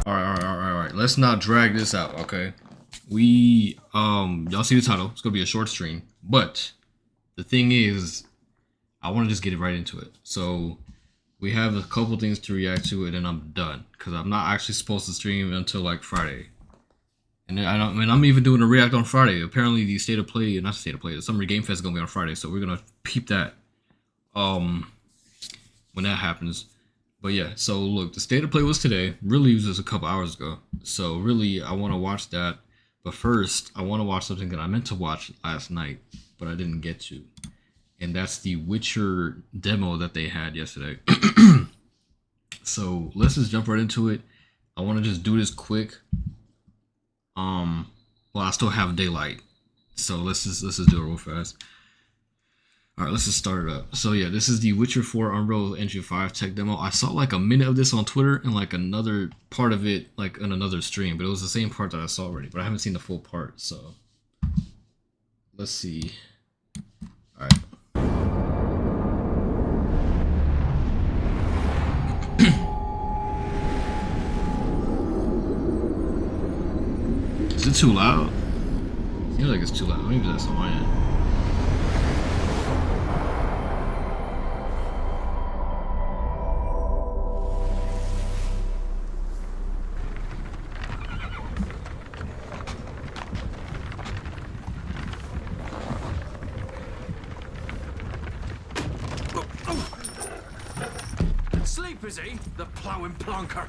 All right. Let's not drag this out, okay? We y'all see the title. It's gonna be a short stream, but the thing is, I want to just get it right into it. So we have a couple things to react to, and then I'm done because I'm not actually supposed to stream until like Friday. And then I mean, I'm even doing a react on Friday. Apparently, the state of play, not state of play, the Summer Game Fest is gonna be on Friday, so we're gonna peep that when that happens. But yeah, so look, the state of play was today. Really, it was just a couple hours ago. So really, I want to watch that. But first, I want to watch something that I meant to watch last night, but I didn't get to, and that's the Witcher demo that they had yesterday. So let's just jump right into it. I want to just do this quick. Well, I still have daylight, so let's just do it real fast. All right, let's just start it up. So yeah, this is the Witcher 4 Unreal Engine 5 tech demo. I saw like a minute of this on Twitter and like another part of it like on another stream, but it was the same part that I saw already, but I haven't seen the full part. So let's see. All right. Is it too loud? Seems like it's too loud. Maybe that's on my end. Sleep, is he? The ploughing plonker.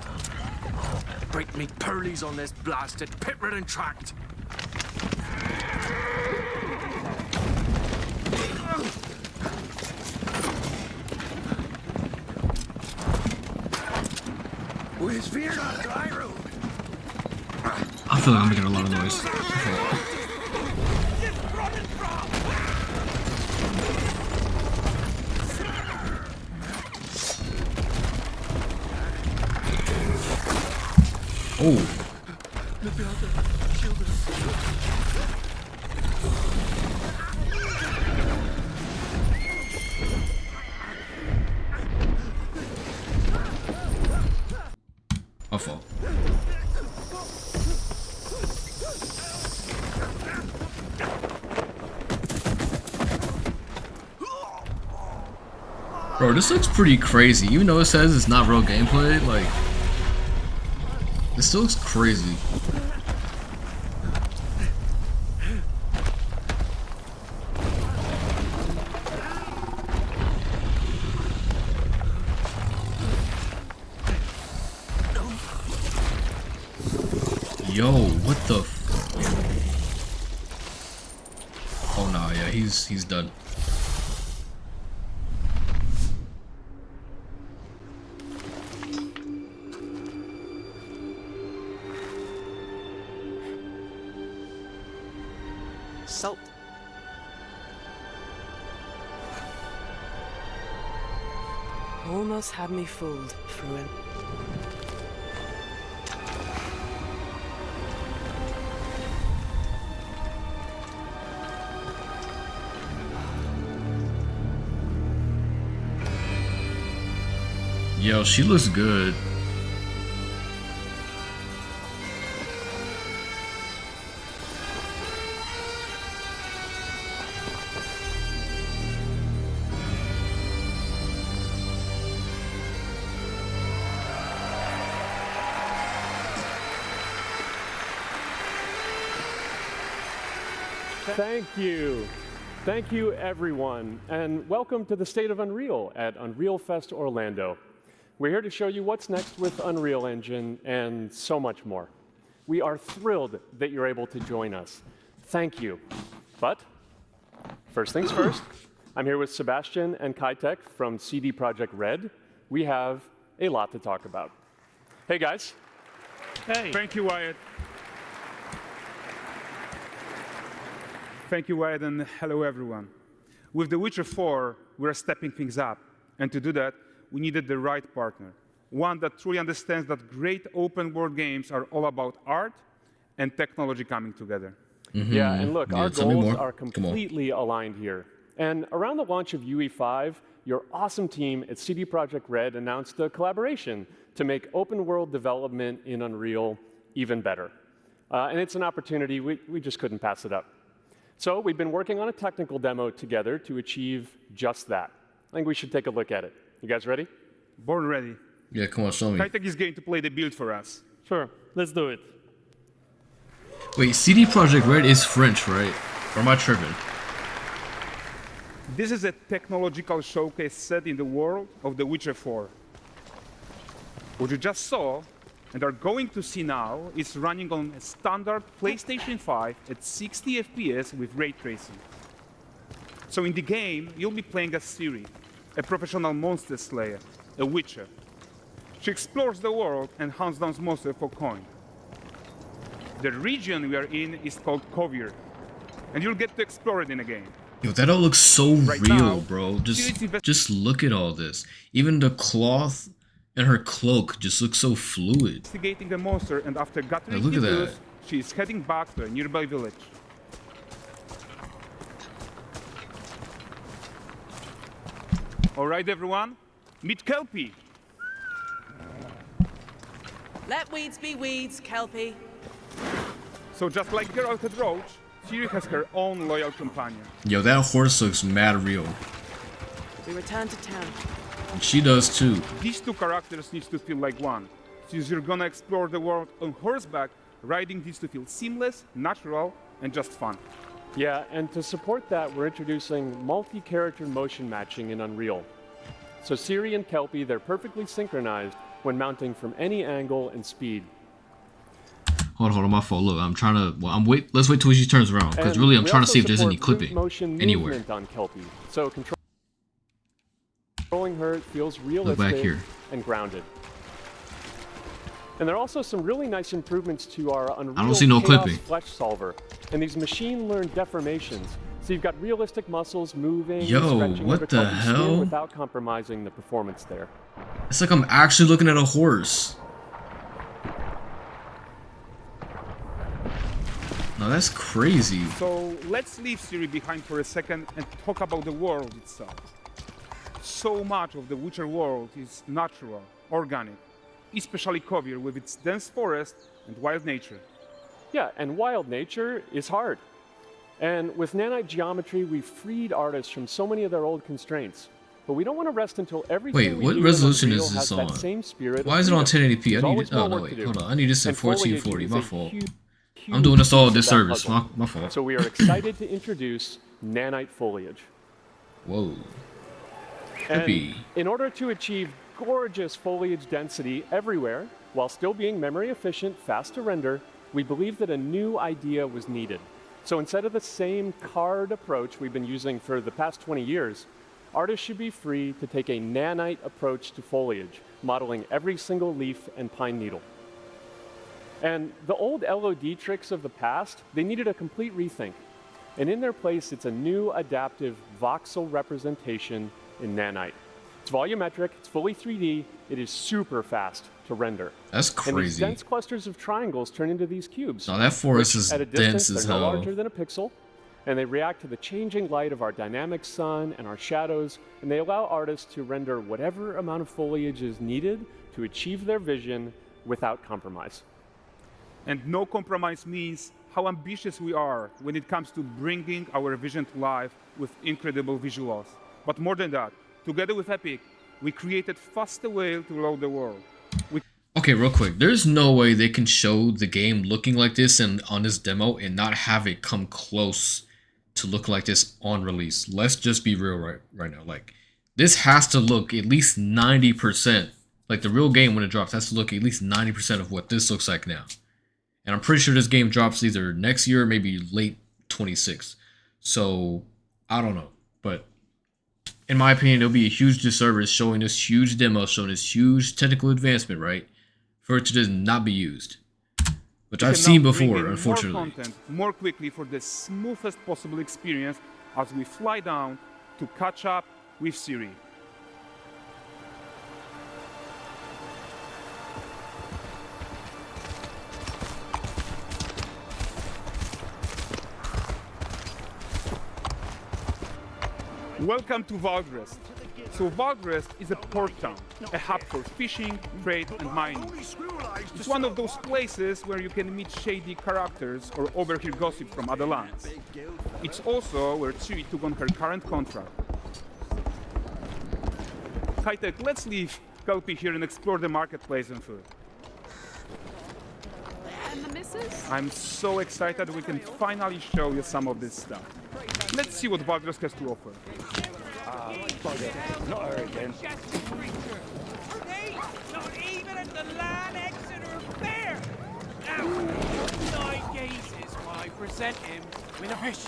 Break me pearlies on this blasted pit-ridden tract. Where's Virna, Dryroot? I feel like I'm making a lot of noise. Oh. My fault. Bro, this looks pretty crazy. Even though it says it's not real gameplay, like, this still looks crazy. Yo, what the Oh no, yeah, he's done. Salt. Almost had me fooled, Fruin. Yo, she looks good. Thank you. Thank you, everyone, and welcome to the State of Unreal at Unreal Fest Orlando. We're here to show you what's next with Unreal Engine and so much more. We are thrilled that you're able to join us. Thank you. But first things first, I'm here with Sebastian and Kitek from CD Projekt Red. We have a lot to talk about. Hey, guys. Hey. Thank you, Wyatt. Thank you, Wyatt, and hello, everyone. With The Witcher 4, we're stepping things up. And to do that, we needed the right partner, one that truly understands that great open-world games are all about art and technology coming together. Yeah, and look, our goals are completely aligned here. And around the launch of UE5, your awesome team at CD Projekt Red announced a collaboration to make open world development in Unreal even better. And it's an opportunity, we just couldn't pass it up. So we've been working on a technical demo together to achieve just that. I think we should take a look at it. You guys ready? Born ready. Yeah, come on, show me. Hightech is going to play the build for us. Sure, let's do it. Wait, CD Projekt Red is French, right? Or am I tripping? This is a technological showcase set in the world of The Witcher 4. What you just saw and are going to see now is running on a standard PlayStation 5 at 60 FPS with ray tracing. So in the game, you'll be playing as Ciri, a professional monster slayer, a witcher. She explores the world and hunts down monsters for coin. The region we are in is called Kovir, and you'll get to explore it in a game. Yo, that all looks so Right real, now, bro. Ciri's Just look at all this. Even the cloth and her cloak just looks so fluid. Investigating the monster, and after gathering look at clues, that. she is heading back to a nearby village. All right, everyone, meet Kelpie. Let weeds be weeds, Kelpie. So just like Geralt had Roach, Ciri has her own loyal companion. Yo, that horse looks mad real. We return to town. She does too. These two characters need to feel like one. Since you're gonna explore the world on horseback, riding needs to feel seamless, natural, and just fun. Yeah, and to support that, we're introducing multi-character motion matching in Unreal. So Ciri and Kelpie, they're perfectly synchronized when mounting from any angle and speed. Hold on, my fault. Look, I'm trying to. Well, let's wait till she turns around, because And really, I'm we trying to also see if there's any support clipping motion anywhere. movement on Kelpie. So controlling her feels realistic here. and grounded. And there are also some really nice improvements to our Unreal don't see no Chaos clipping. Flesh Solver and these machine-learned deformations. So you've got realistic muscles moving, Yo, stretching what under the Kelpie's skin hell? without compromising the performance there. It's like I'm actually looking at a horse. No, that's crazy. So let's leave Ciri behind for a second and talk about the world itself. So much of the Witcher world is natural, organic, especially Kovir with its dense forest and wild nature. Yeah, and wild nature is hard. And with nanite geometry, we've freed artists from so many of their old constraints. But we don't want to rest until everything Wait, we what do in resolution Unreal is has this that on? same spirit Why of is it on freedom. 1080p? There's I always need. Oh more no, work wait, to do. hold on. I need this at And foliage 1440. is My a fault. huge I'm doing this all a piece of that disservice. puzzle. My fault. So we are excited to introduce nanite foliage. Whoa. And Trippy. in order to achieve gorgeous foliage density everywhere, while still being memory efficient, fast to render, we believe that a new idea was needed. So instead of the same card approach we've been using for the past 20 years, artists should be free to take a nanite approach to foliage, modeling every single leaf and pine needle. And the old LOD tricks of the past, they needed a complete rethink. And in their place, it's a new adaptive voxel representation in nanite. It's volumetric, it's fully 3D, it is super fast to render. That's And these crazy. dense clusters of triangles turn into these cubes. No, that forest which is at a dense distance, as they're no hell. larger than a pixel, and they react to the changing light of our dynamic sun and our shadows, and they allow artists to render whatever amount of foliage is needed to achieve their vision without compromise. And no compromise means how ambitious we are when it comes to bringing our vision to life with incredible visuals. But more than that, together with Epic, we created faster way to load the world. Okay, real quick. There's no way they can show the game looking like this and on this demo and not have it come close to look like this on release. Let's just be real right now. Like, this has to look at least 90%. Like, the real game when it drops has to look at least 90% of what this looks like now. And I'm pretty sure this game drops either next year or maybe late 26. So, I don't know. But in my opinion, it'll be a huge disservice showing this huge demo, showing this huge technical advancement, right? For it to just not be used. Which We I've can seen now bring before, in unfortunately. More content, more quickly for the smoothest possible experience as we fly down to catch up with Ciri. Welcome to Valdrest. So Valdrest is a port town, a hub for fishing, trade, and mining. It's one of those places where you can meet shady characters or overhear gossip from other lands. It's also where Ciri took on her current contract. High-tech, let's leave Kelpie here and explore the marketplace and food. And the missus? I'm so excited we can finally show you some of this stuff. Let's see what Valdrest has to offer. Not her again. Hey, not even at the Lan Exeter Fair! Now, 9 gazes while I present him with a fish.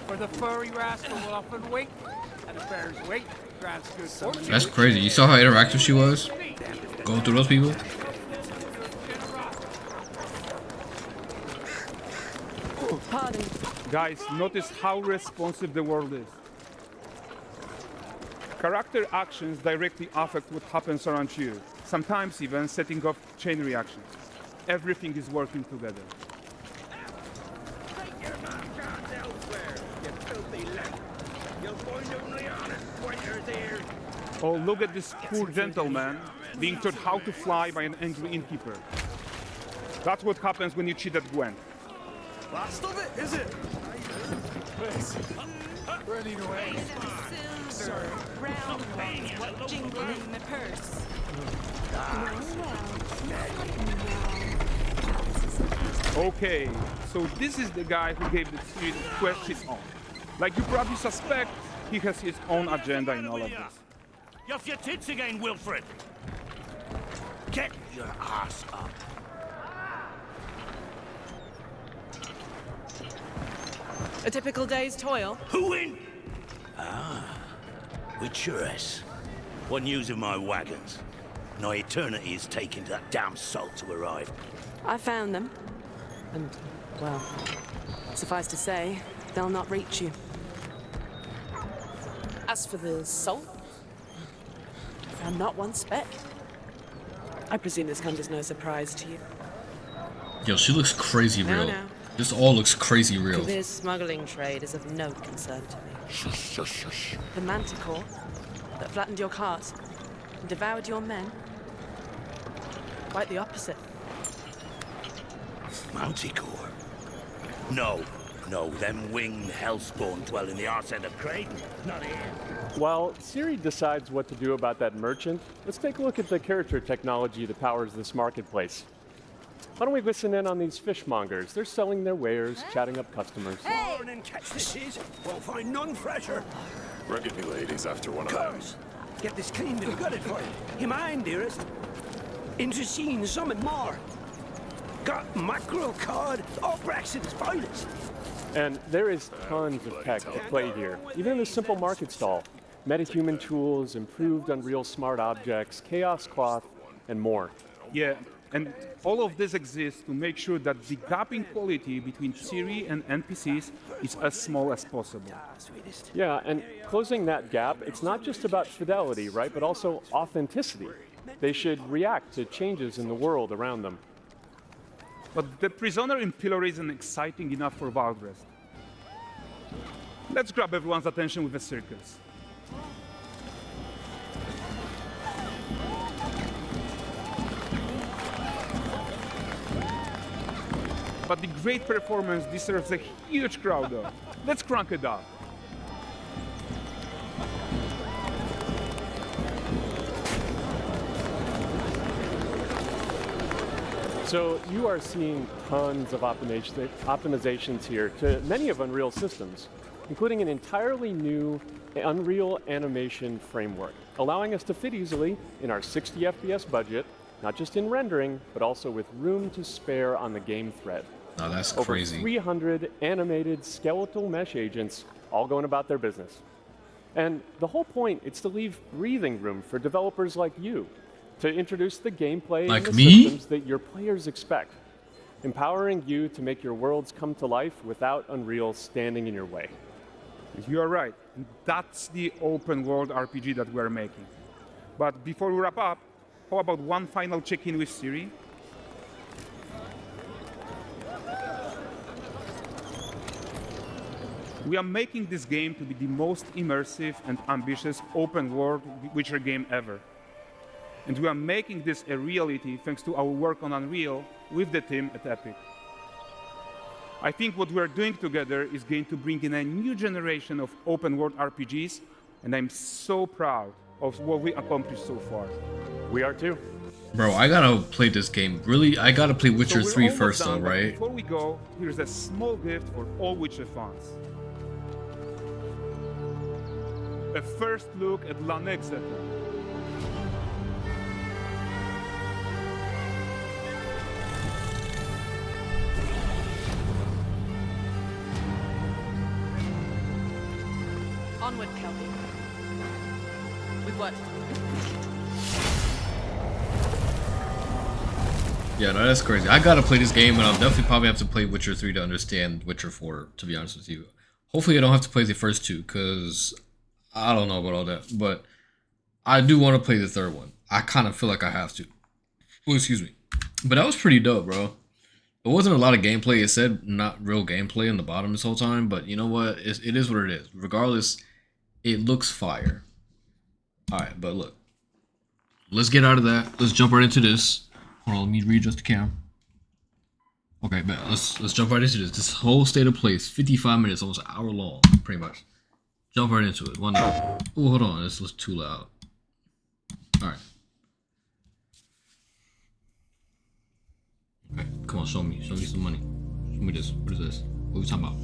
For the furry rascal will often wink, and a bear's weight grants good fortune. That's crazy. You saw how interactive she was? Going through those people? Pardon. Guys, notice how responsive the world is. Character actions directly affect what happens around you, sometimes even setting off chain reactions. Everything is working together. Oh, look at this poor gentleman being taught how to fly by an angry innkeeper. That's what happens when you cheat at Gwent. Last of it, is it? Ready to aim. Silver, round ones, what jingle in the purse. Okay, so this is the guy who gave the series quest his own. Like you probably suspect, he has his own agenda in all of this. You're off your tits again, Wilfred. Get your ass up. A typical day's toil. Who in? With Churres. What news of my wagons? No eternity is taking that damn salt to arrive. I found them. And, well, suffice to say, they'll not reach you. As for the salt, I found not one speck. I presume this comes as no surprise to you. Yo, she looks crazy No, real. no. This all looks crazy real. This smuggling trade is of no concern to me. Shush, shush, shush. The manticore that flattened your cart and devoured your men? Quite the opposite. Manticore? No, them winged hellspawn dwell in the arse end of Creighton. Not here. While Ciri decides what to do about that merchant, let's take a look at the character technology that powers this marketplace. Why don't we listen in on these fishmongers? They're selling their wares, chatting up customers. Morning, catch this is. Won't find none fresher. Forgive me, ladies, after one of them. Comes. Get this cleaned and gutted for you. You mind, dearest? Into scene, something more. Got mackerel, cod, all Braxton's finest. And there is tons of tech at play here, even in this simple market stall. Metahuman tools, improved Unreal smart objects, chaos cloth, and more. Yeah, and all of this exists to make sure that the gap in quality between Ciri and NPCs is as small as possible. Yeah, and closing that gap, it's not just about fidelity, right, but also authenticity. They should react to changes in the world around them. But the prisoner in Pillory isn't exciting enough for Valdrest. Let's grab everyone's attention with a circus. But the great performance deserves a huge crowd though. Let's crank it up. So you are seeing tons of optimizations here to many of Unreal systems, including an entirely new Unreal animation framework, allowing us to fit easily in our 60 FPS budget, not just in rendering, but also with room to spare on the game thread. Now that's Over crazy. 300 animated skeletal mesh agents all going about their business. And the whole point is to leave breathing room for developers like you to introduce the gameplay Like and the me? systems that your players expect, empowering you to make your worlds come to life without Unreal standing in your way. You are right. That's the open world RPG that we're making. But before we wrap up, how about one final check-in with Ciri? We are making this game to be the most immersive and ambitious open-world Witcher game ever. And we are making this a reality thanks to our work on Unreal with the team at Epic. I think what we are doing together is going to bring in a new generation of open-world RPGs, and I'm so proud of what we accomplished so far. We are too. Bro, I gotta play this game. Really, I gotta play Witcher 3 first though, right? Before we go, here's a small gift for all Witcher fans. A first look at Lan Exeter. Onward, Kelby. We've worked. Yeah, no, that's crazy. I gotta play this game, and I'll definitely probably have to play Witcher 3 to understand Witcher 4, to be honest with you. Hopefully I don't have to play the first two, because I don't know about all that. But I do want to play the third one. I kind of feel like I have to. Oh, excuse me. But that was pretty dope, bro. It wasn't a lot of gameplay. It said not real gameplay in the bottom this whole time, but you know what? It is what it is. Regardless, it looks fire. Alright, but look. Let's get out of that. Let's jump right into this. Hold on, let me readjust the cam. Okay, man, let's jump right into this. This whole state of play is 55 minutes, almost an hour long, pretty much. Jump right into it. Oh, hold on, this was too loud. Alright. Okay, come on, show me some money. Show me this. What is this? What are we talking about?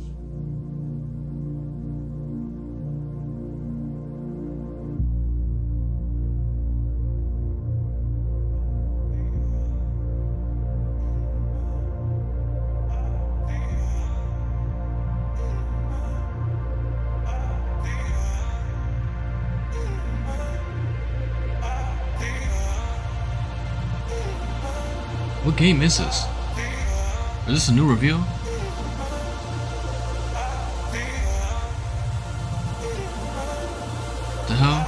What game is this? Is this a new reveal? The hell?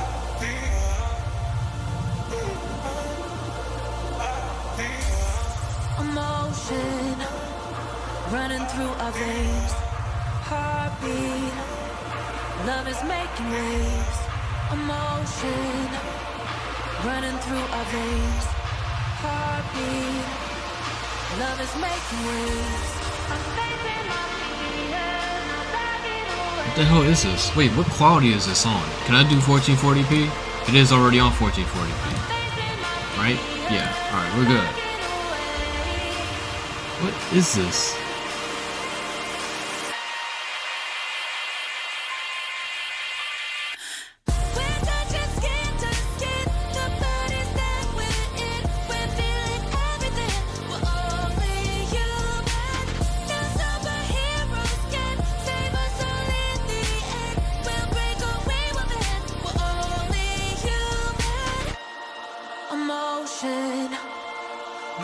Emotion running through our veins. Heartbeat. Love is making waves. Emotion running through our veins. Heartbeat. Love is making waves. What the hell is this? Wait, what quality is this on? Can I do 1440p? It is already on 1440p. Right? Yeah. Alright, we're good. What is this?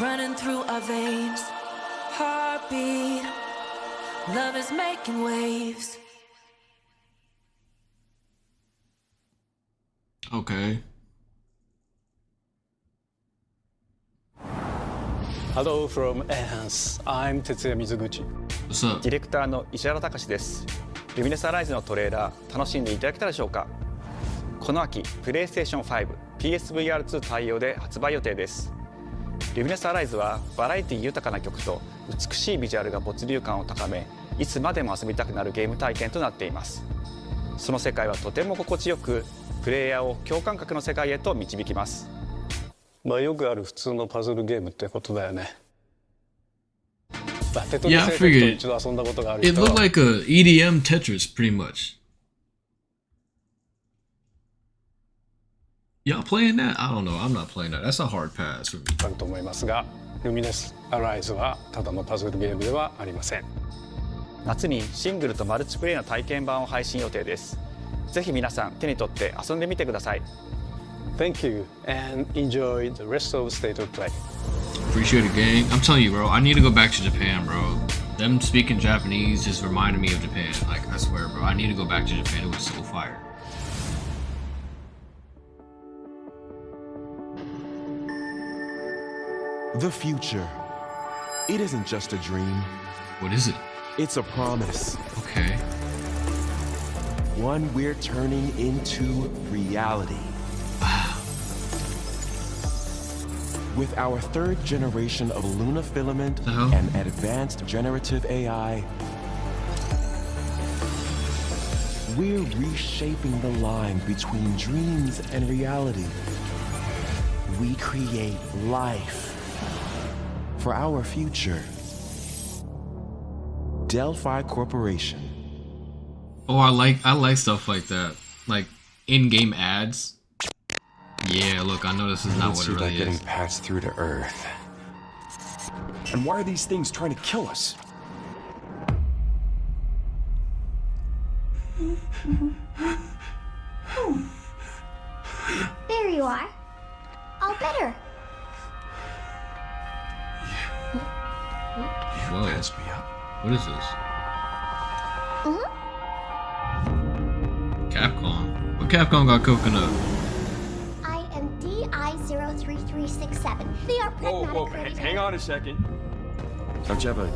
Running through our veins, heartbeat, love is making waves. Okay. Hello from Enhance. I'm Tetsuya Mizuguchi. What's up? ディレクターの石原隆です。ルミネスアライズのトレーラー楽しんでいただけたでしょうか。この秋、PlayStation 5、PSVR2 対応で発売予定です。ルミネスアライズはバラエティ豊かな曲と美しいビジュアルが没入感を高め、いつまでも遊びたくなるゲーム体験となっています。その世界はとても心地よく、プレイヤーを共感覚の世界へと導きます。まあよくある普通のパズルゲームってことだよね。Yeah, I figured. It looked like a EDM Tetris, pretty much. Y'all playing that? I don't know. I'm not playing that. That's a hard pass for me. あると思いますが、ルミネスアライズはただのパズルゲームではありません。夏にシングルとマルチプレイの体験版を配信予定です。ぜひ皆さん手に取って遊んでみてください。Thank you and enjoy the rest of State of Play. Appreciate it, gang. I'm telling you, bro, I need to go back to Japan, bro. Them speaking Japanese just reminded me of Japan. Like, I swear, bro, I need to go back to Japan. It was so fire. The future. It isn't just a dream. What is it? It's a promise. Okay. one we're turning into reality. With our third generation of Luna filament and advanced generative AI, we're reshaping the line between dreams and reality. We create life for our future. Delphi Corporation. Oh, I like stuff like that. Like in-game ads. Yeah, look, I know this is not what it really getting is. passed through to Earth. And why are these things trying to kill us? There you are. All better. Whoa. What is this? Capcom. What Capcom got cooking up? I am DI-03367. They are pragmatic. Hang on a second. Don't you have a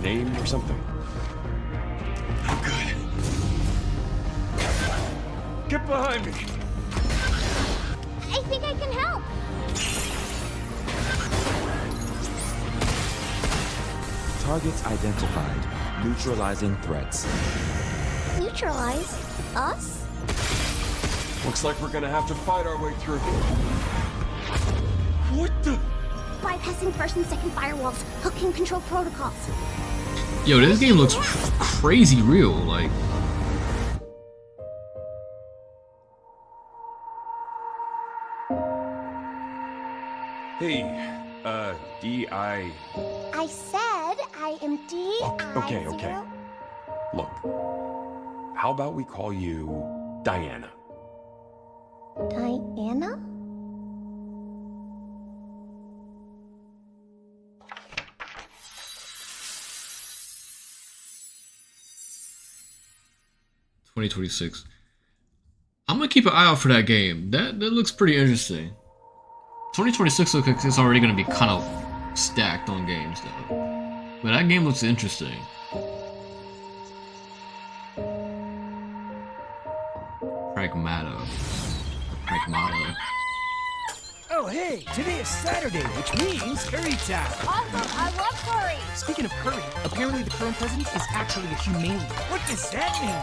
name or something? I'm good. Get behind me. I think I can help. Targets identified. Neutralizing threats. Neutralize us? Looks like we're gonna have to fight our way through. What the? Bypassing first and second firewalls. Hooking control protocols. Yo, this game looks crazy real. Like, Hey, D.I. I said I am DI. Okay. Look, how about we call you Diana? Diana? $2026. I'm gonna keep an eye out for that game. That looks pretty interesting. 2026 looks like it's already gonna be kind of stacked on games though. But that game looks interesting. Pragmato. Oh, hey, today is Saturday, which means curry time. Awesome, I love curry. Speaking of curry, apparently the current president is actually a humane. What does that mean?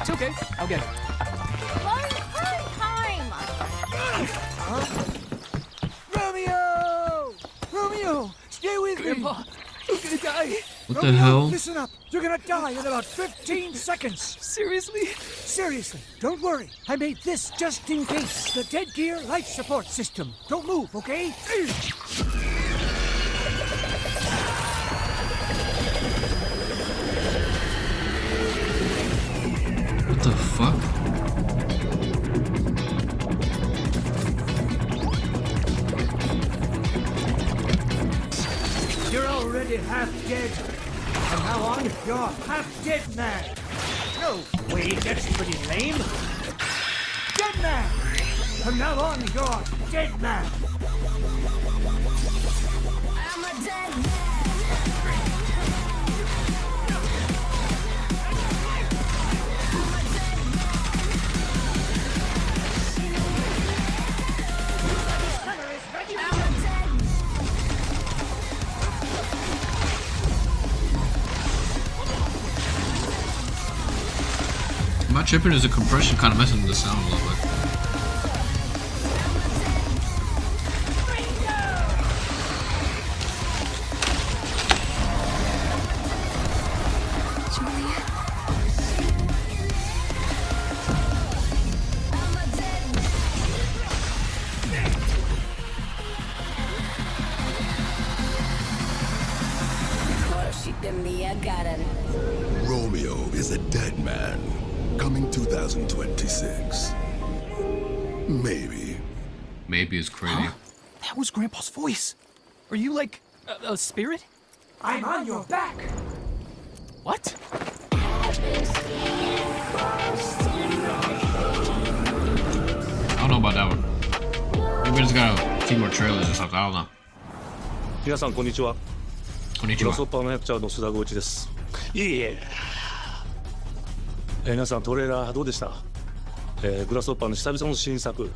It's okay, I'll get it. Learn curry time. Romeo, stay with Grandpa, me. you're gonna die. What the hell? Listen up. You're gonna die in about 15 seconds. Seriously? Seriously, don't worry. I made this just in case. The Dead Gear life support system. Don't move, okay? What the fuck? You're already half dead. From now on, you're half dead man. No, wait, that's pretty lame. Dead man. From now on, you're dead man. I'm a dead man. Am I tripping? Is the compression kind of messing with the sound a little bit? Romeo is a dead man. Coming 2026. Maybe. Maybe it's crazy. Huh? That was Grandpa's voice. Are you like a spirit? I'm on your back. What? I don't know about that one. Maybe it's got a few more trailers or something. I don't know. 皆さんこんにちは。こんにちは。グラスホッパーの役者の須田剛一です。いえ。皆さんトレーラーどうでした？グラスホッパーの久々の新作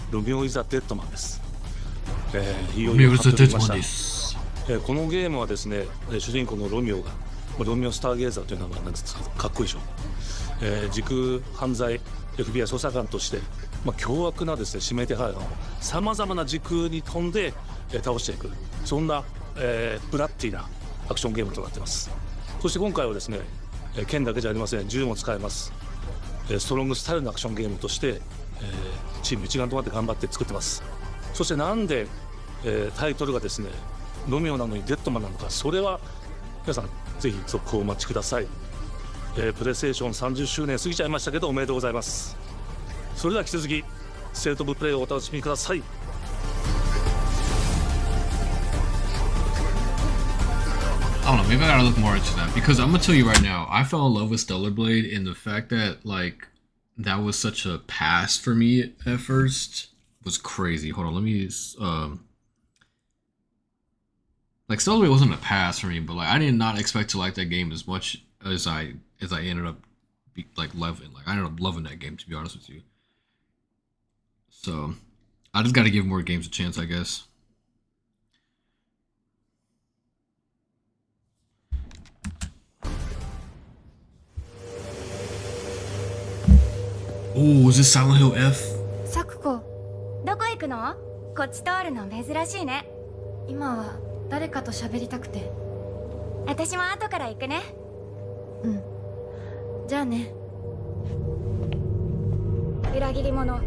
ロミオ・イザ・デッドマンです。いよいよ発表しました。このゲームはですね、主人公のロミオがロミオ・スターゲーザーという名前なんですか、かっこいいでしょ。時空犯罪 FBI 捜査官として、凶悪なですね指名手配犯をさまざまな時空に飛んで、倒していく、そんな、ブラッディなアクションゲームとなっています。そして今回はですね、剣だけじゃありません、銃も使えます。ストロングスタイルのアクションゲームとして、チーム一丸となって頑張って作ってます。そしてなんで、タイトルがですねロミオなのにデッドマンなのか、それは皆さんぜひ続報をお待ちください。プレイステーション30周年過ぎちゃいましたけどおめでとうございます。それでは引き続きステートオブプレイをお楽しみください。I don't know, maybe I gotta look more into that, because I'm gonna tell you right now, I fell in love with Stellar Blade, and the fact that like that was such a pass for me at first was crazy. Hold on, let me like Stellar Blade wasn't a pass for me, but like I did not expect to like that game as much as I ended up loving. Like I ended up loving that game, to be honest with you. So I just gotta give more games a chance, I guess. Oh, is this Silent Hill F? サクコ、どこ行くの？こっち通るの珍しいね。今は誰かと喋りたくて。私も後から行くね。うん。じゃあね。裏切り者。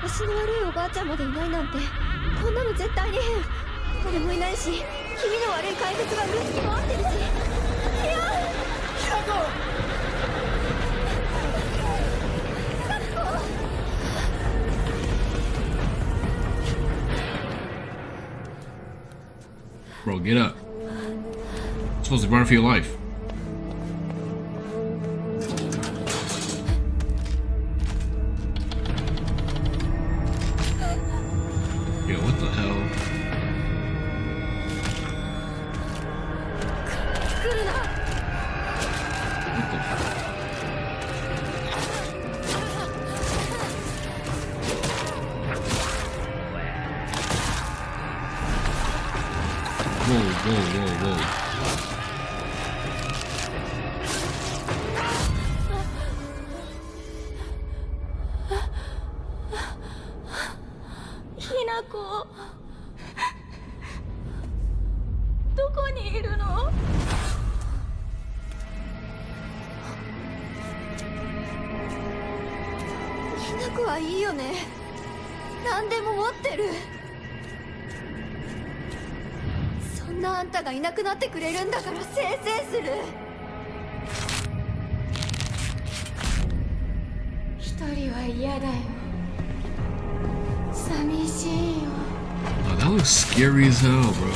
足の悪いおばあちゃんまでいないなんて、こんなの絶対に変。誰もいないし、気味の悪い怪物がうろつき回ってるし。いやヒラコBro, get up. You're supposed to run for your life. Yo, what the hell? What the fuck? Whoa, whoa, whoa, whoa. Hinako, どこにいるの？Hinakoはいいよね。何でも持ってる。そんなあんたがいなくなってくれるんだからせいせいする。一人は嫌だよ。寂しいよ。Oh, that looks scary as hell, bro.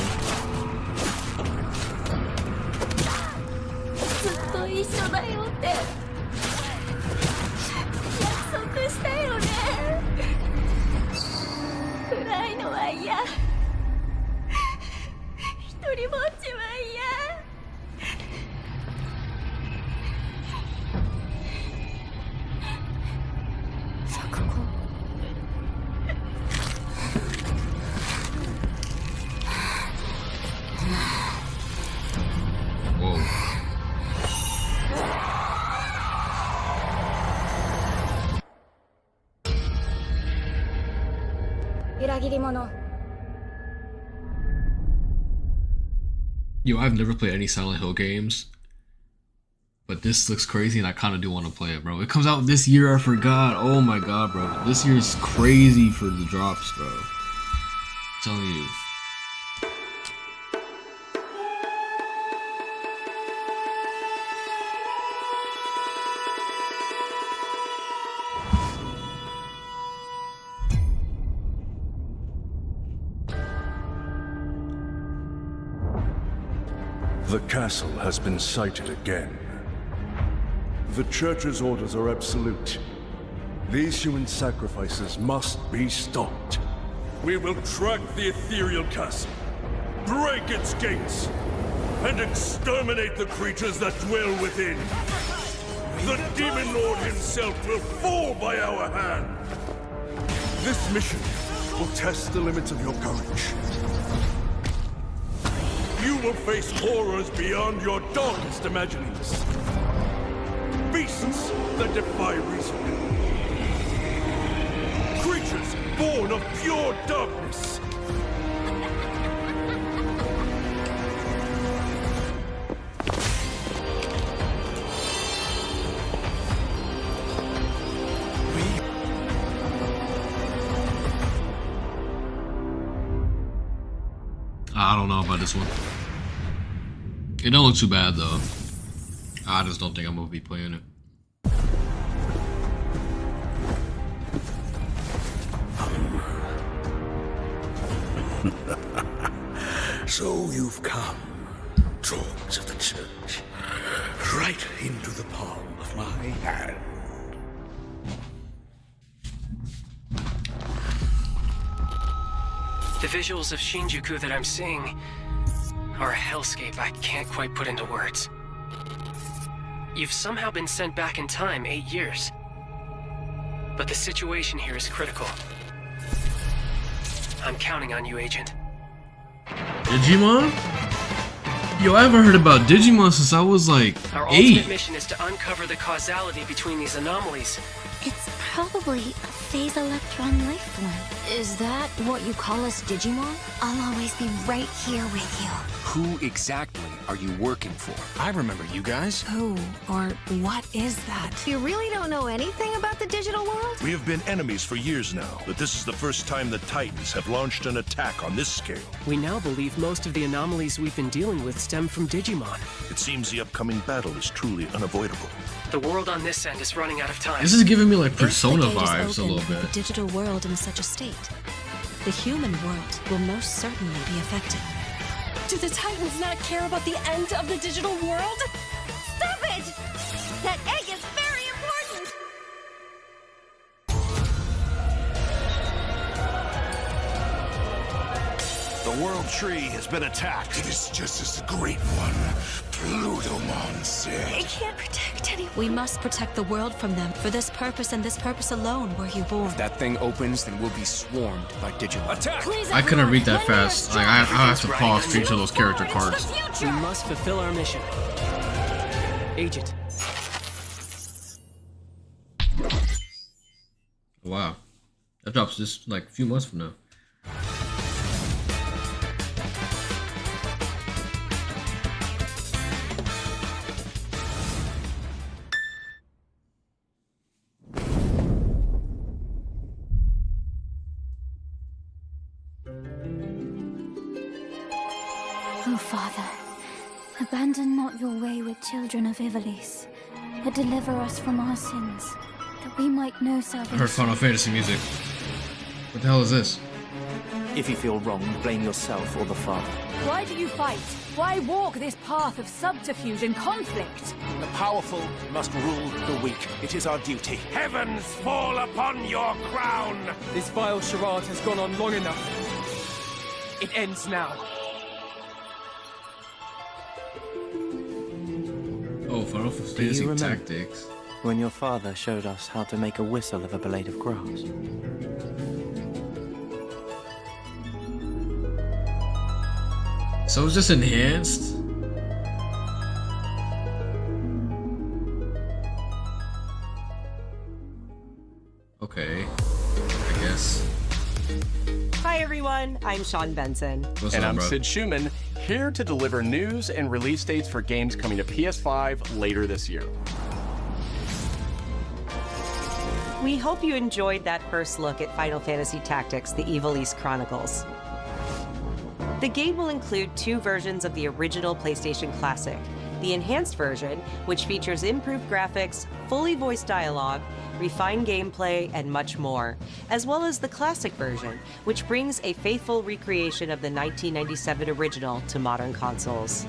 ずっと一緒だよって約束したよね。暗いのは嫌。一人ぼっちは嫌。サクコ。Whoa. Yo, I've never played any Silent Hill games, but this looks crazy and I kind of do want to play it, bro. It comes out this year, I forgot. Oh my god, bro. This year is crazy for the drops, bro. I'm telling you. The castle has been sighted again. The Church's orders are absolute. These human sacrifices must be stopped. We will track the ethereal castle, break its gates, and exterminate the creatures that dwell within. The Demon Lord himself will fall by our hand. This mission will test the limits of your courage. You will face horrors beyond your darkest imaginings. Beasts that defy reason. Creatures born of pure darkness. I don't know about this one. It don't look too bad though. I just don't think I'm gonna be playing it. So you've come, dogs of the Church, right into the palm of my hand. The visuals of Shinjuku that I'm seeing are a hellscape I can't quite put into words. You've somehow been sent back in time 8 years. But the situation here is critical. I'm counting on you, Agent. Digimon? Yo, I haven't heard about Digimon since I was like Our 8. ultimate mission is to uncover the causality between these anomalies. It's probably a phase electron life form. Is that what you call us, Digimon? I'll always be right here with you. Who exactly are you working for? I remember you guys. Who or what is that? You really don't know anything about the digital world? We have been enemies for years now, but this is the first time the Titans have launched an attack on this scale. We now believe most of the anomalies we've been dealing with stem from Digimon. It seems the upcoming battle is truly unavoidable. The world on this end is running out of time. This is giving me like If the Persona gate is vibes a opened little with bit. the digital world in such a state, the human world will most certainly be affected. Do the Titans not care about the end of the digital world? Stop it! That egg is very important! The World Tree has been attacked. It is just as the Great One, Plutomon, said. It can't protect anyone. We must protect the world from them. For this purpose and this purpose alone were you born. If that thing opens, then we'll be swarmed by Digimon. Attack! I couldn't read that fast. Like I have to pause for each of those character cards. We must fulfill our mission. Agent. Wow, that drops just like a few months from now. Oh, Father, abandon not your way with children of Ivalice, but deliver us from our sins, that we might know I salvation. heard Final Fantasy music. What the hell is this? If you feel wronged, blame yourself or the Father. Why do you fight? Why walk this path of subterfuge and conflict? The powerful must rule the weak. It is our duty. Heavens fall upon your crown! This vile charade has gone on long enough. It ends now. Oh, Final Fantasy Tactics. When your father showed us how to make a whistle of a blade of grass? So it's just enhanced? Okay, I guess. Hi everyone, I'm Sean Benson. And I'm Sid Schumann, here to deliver news and release dates for games coming to PS5 later this year. We hope you enjoyed that first look at Final Fantasy Tactics: The Ivalice Chronicles. The game will include 2 versions of the original PlayStation Classic. The enhanced version, which features improved graphics, fully voiced dialogue, refined gameplay, and much more, as well as the classic version, which brings a faithful recreation of the 1997 original to modern consoles.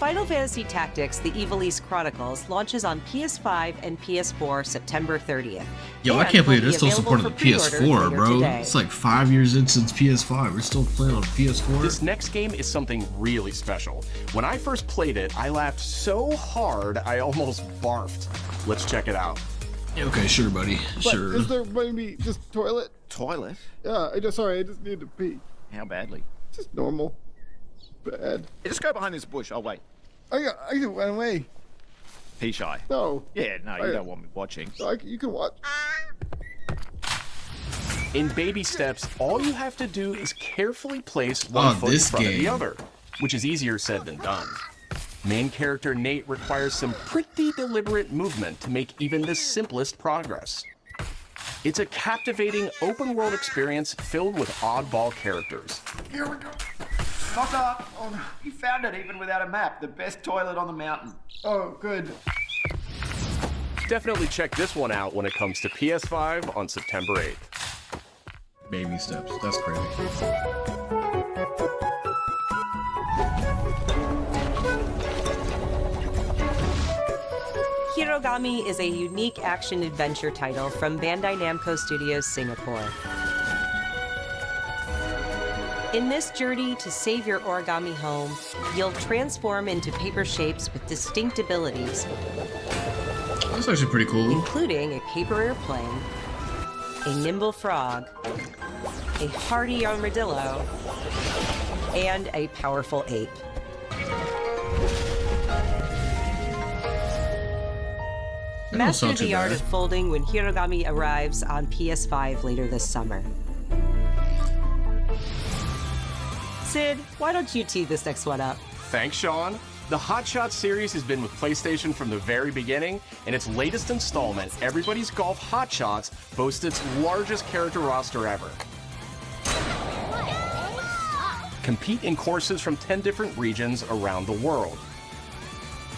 Final Fantasy Tactics: The Evil East Chronicles launches on PS5 and PS4 September 30th. Yo, I can't believe they're still supporting the PS4, bro. Today. It's like 5 years in since PS5. We're still playing on PS4. This next game is something really special. When I first played it, I laughed so hard I almost barfed. Let's check it out. Okay, sure, buddy. Sure. Is there maybe just toilet? Toilet? Yeah, I just need to pee. How badly? Just normal. Bad. Yeah, just go behind this bush. I'll wait. I can run away. Pee shy? No. Yeah, no, you don't want me watching. You can watch. In baby steps, all you have to do is carefully place one foot in front of the other, which is easier said than done. Main character Nate requires some pretty deliberate movement to make even the simplest progress. It's a captivating open-world experience filled with oddball characters. Here we go. Knock up. Oh, no. You found it even without a map. The best toilet on the mountain. Oh, good. Definitely check this one out when it comes to PS5 on September 8th. Baby steps. That's crazy. Hirogami is a unique action-adventure title from Bandai Namco Studios Singapore. In this journey to save your origami home, you'll transform into paper shapes with distinct abilities. That's actually pretty cool. Including a paper airplane, a nimble frog, a hardy armadillo, and a powerful ape. Master the art of folding when Hirogami arrives on PS5 later this summer. Sid, why don't you tee this next one up? Thanks, Sean. The Hot Shots series has been with PlayStation from the very beginning, and its latest installment, Everybody's Golf Hot Shots, boasts its largest character roster ever. Compete in courses from 10 different regions around the world,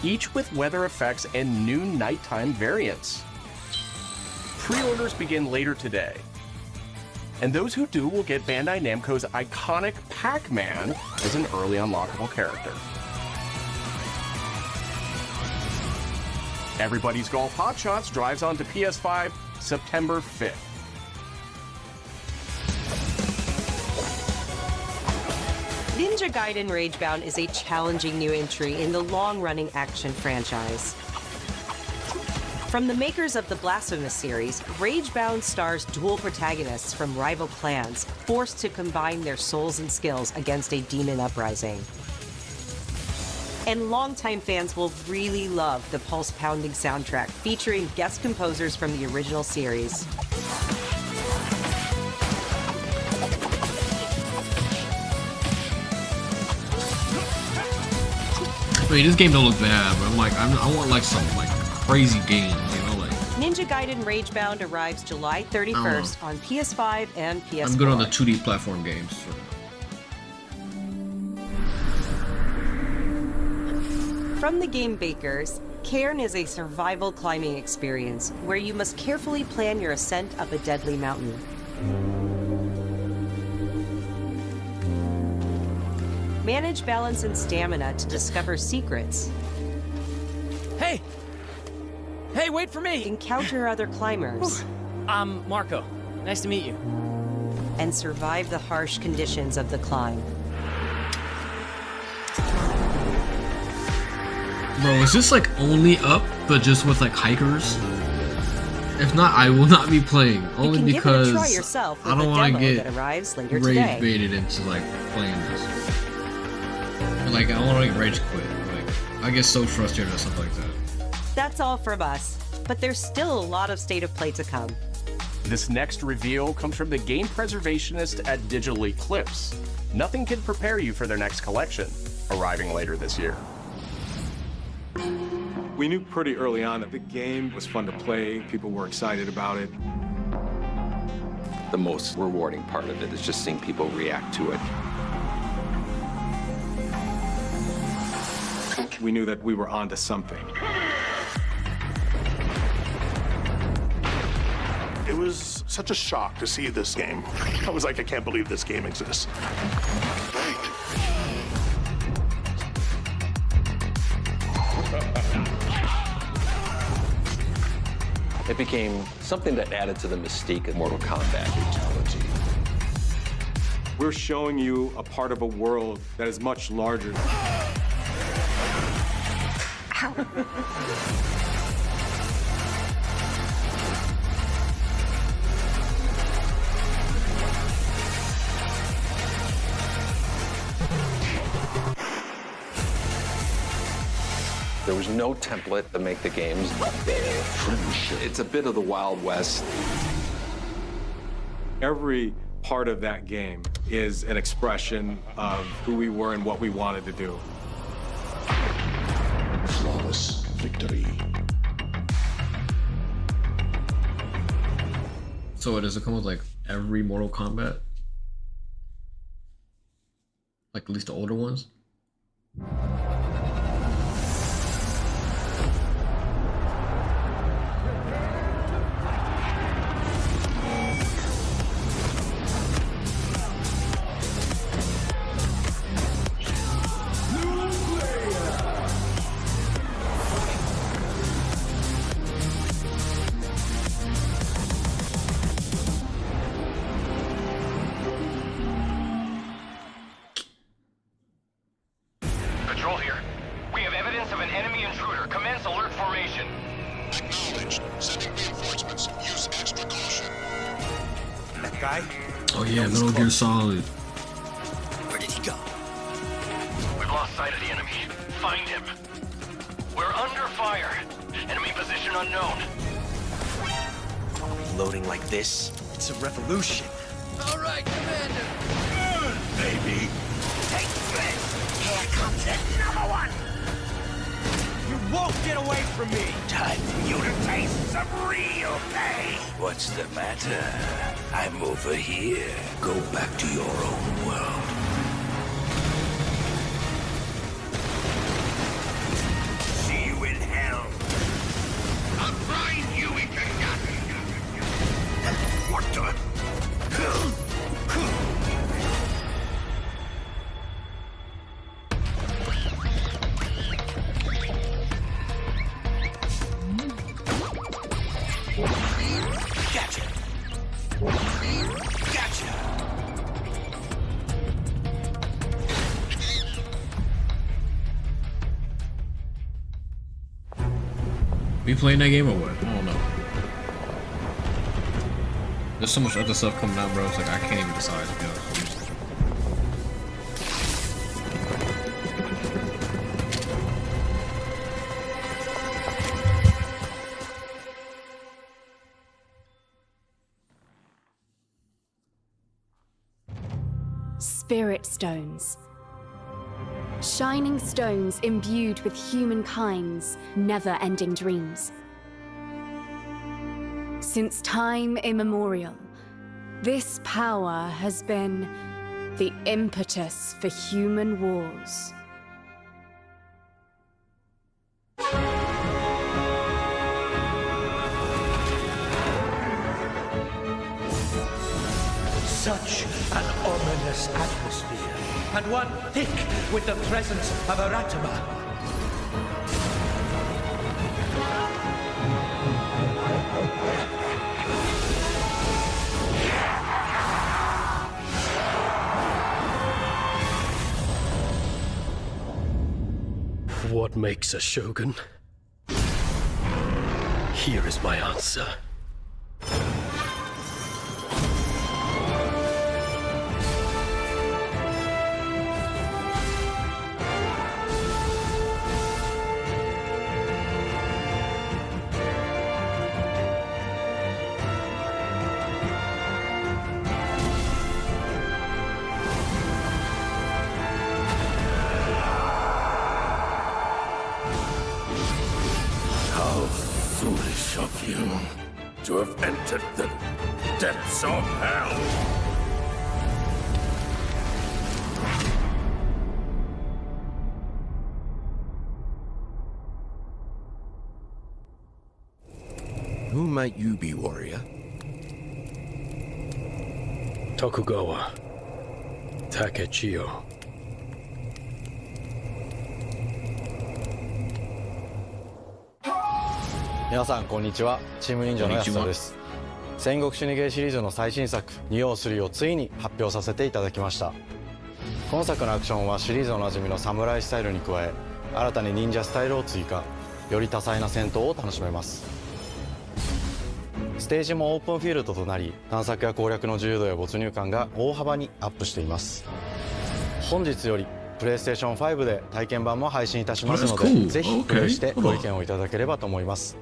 each with weather effects and new nighttime variants. Pre-orders begin later today, and those who do will get Bandai Namco's iconic Pac-Man as an early unlockable character. Everybody's Golf Hot Shots drives onto PS5 September 5th. Ninja Gaiden Ragebound is a challenging new entry in the long-running action franchise. From the makers of the Blasphemous series, Ragebound stars dual protagonists from rival clans, forced to combine their souls and skills against a demon uprising. And longtime fans will really love the pulse-pounding soundtrack featuring guest composers from the original series. I mean, this game don't look bad, but I'm like, I want like some like crazy game, you know, like. Ninja Gaiden Ragebound arrives July 31st on PS5 and PS4. I'm good on the 2D platform games. So. From the game Bakers, Cairn is a survival climbing experience where you must carefully plan your ascent up a deadly mountain. Manage balance and stamina to discover secrets. Hey! Hey, wait for me! Encounter other climbers. I'm Marco. Nice to meet you. And survive the harsh conditions of the climb. Bro, is this like only up, but just with like hikers? If not, I will not be playing. Only because I don't want to get rage baited into like playing this. Like, I want to like rage quit. Like, I get so frustrated with stuff like that. That's all from us, but there's still a lot of State of Play to come. This next reveal comes from the game preservationist at Digital Eclipse. Nothing can prepare you for their next collection, arriving later this year. We knew pretty early on that the game was fun to play. People were excited about it. The most rewarding part of it is just seeing people react to it. We knew that we were onto something. It was such a shock to see this game. I was like, I can't believe this game exists. It became something that added to the mystique of Mortal Kombat. Fatality. We're showing you a part of a world that is much larger. There was no template to make the games. It's a bit of the Wild West. Every part of that game is an expression of who we were and what we wanted to do. Flawless victory. So does it come with like every Mortal Kombat? Like at least the older ones? Control here. We have evidence of an enemy intruder. Commence alert formation. Acknowledged. Sending reinforcements. Use extra caution. That guy? Oh yeah, Metal Gear Solid. Where did he go? We've lost sight of the enemy. Find him. We're under fire. Enemy position unknown. Loading like this? It's a revolution. All right, Commander. Good, baby. Take this! Here comes another one! You won't get away from me! Time for you to taste some real pain! What's the matter? I'm over here. Go back to your own world. See you in hell. I'll grind you into nothing. What the? Gotcha. Gotcha. We playing that game or what? I don't know. There's so much other stuff coming out, bro. It's like I can't even decide. To be honest with you. Spirit stones. Shining stones imbued with humankind's never-ending dreams. Since time immemorial, this power has been the impetus for human wars. Such an ominous atmosphere, and one thick with the presence of Aratama. What makes a shogun? Here is my answer. Foolish of you to have entered the depths of hell. Who might you be, warrior? Tokugawa Takechiyo. 皆さんこんにちは。チーム忍者の安田です。戦国シニゲーシリーズの最新作「仁王3」をついに発表させていただきました。今作のアクションはシリーズおなじみのサムライスタイルに加え、新たに忍者スタイルを追加、より多彩な戦闘を楽しめます。ステージもオープンフィールドとなり、探索や攻略の自由度や没入感が大幅にアップしています。本日よりプレイステーション5で体験版も配信いたしますので、ぜひプレイしてご意見をいただければと思います。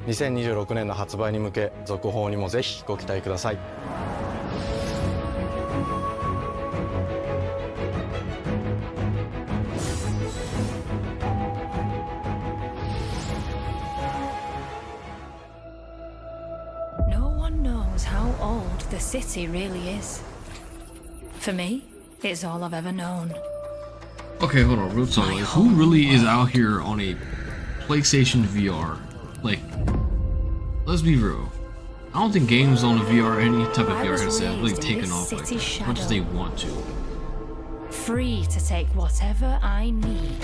2026年の発売に向け、続報にもぜひご期待ください。No one knows how old the city really is. For me, it's all I've ever known. Okay, hold on, real talk. Like, who really is out here on a PlayStation VR? Like, let's be real. I don't think games on the VR, any type of VR headset, really taken off like as much as they want to. Free to take whatever I need